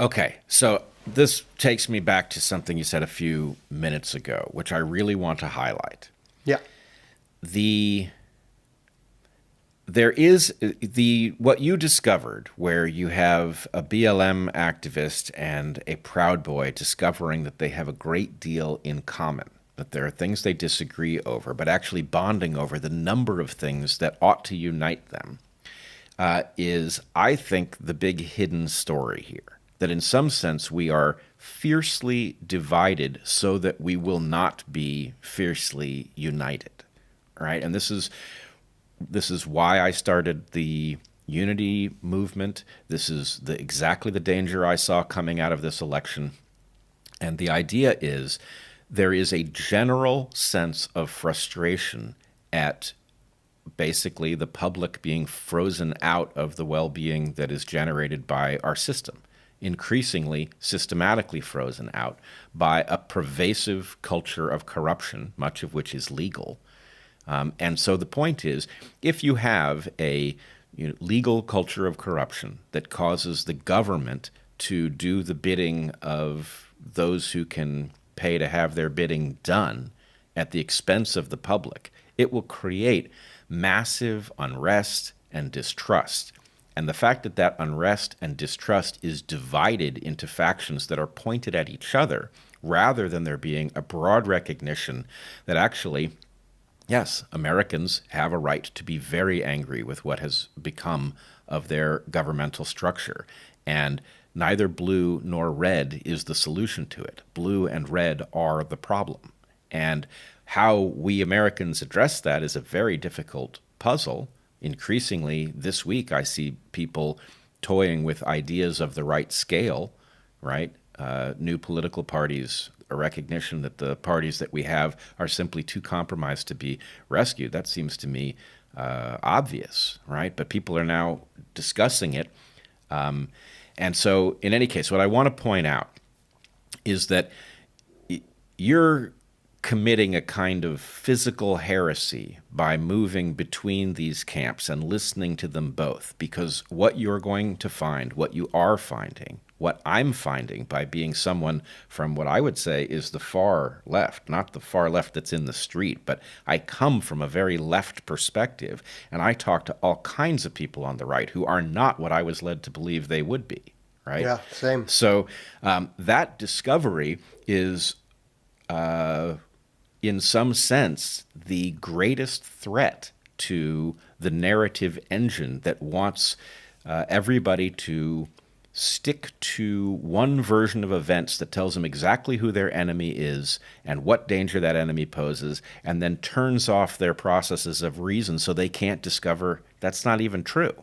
Okay, so this takes me back to something you said a few minutes ago, which I really want to highlight. Yeah. The there is the what you discovered where you have a BLM activist and a Proud Boy discovering that they have a great deal in common, that there are things they disagree over, but actually bonding over the number of things that ought to unite them, is, I think, the big hidden story here. That in some sense we are fiercely divided so that we will not be fiercely united. Right? And this is why I started the unity movement. This is exactly the danger I saw coming out of this election. And the idea is there is a general sense of frustration at basically the public being frozen out of the well-being that is generated by our system, increasingly systematically frozen out by a pervasive culture of corruption, much of which is legal. And so the point is, if you have a legal culture of corruption that causes the government to do the bidding of those who can pay to have their bidding done at the expense of the public, it will create massive unrest and distrust. And the fact that that unrest and distrust is divided into factions that are pointed at each other, rather than there being a broad recognition that actually, yes, Americans have a right to be very angry with what has become of their governmental structure. And neither blue nor red is the solution to it. Blue and red are the problem. And how we Americans address that is a very difficult puzzle. Increasingly, this week, I see people toying with ideas of the right scale, right? New political parties, a recognition that the parties that we have are simply too compromised to be rescued. That seems to me obvious, right? But people are now discussing it. And so, in any case, what I want to point out is that you're committing a kind of physical heresy by moving between these camps and listening to them both, because what you're going to find, what you are finding, what I'm finding by being someone from what I would say is the far left, not the far left that's in the street, but I come from a very left perspective, and I talk to all kinds of people on the right who are not what I was led to believe they would be, right? Yeah, same. So that discovery is in some sense, the greatest threat to the narrative engine that wants everybody to stick to one version of events that tells them exactly who their enemy is and what danger that enemy poses, and then turns off their processes of reason so they can't discover that's not even true.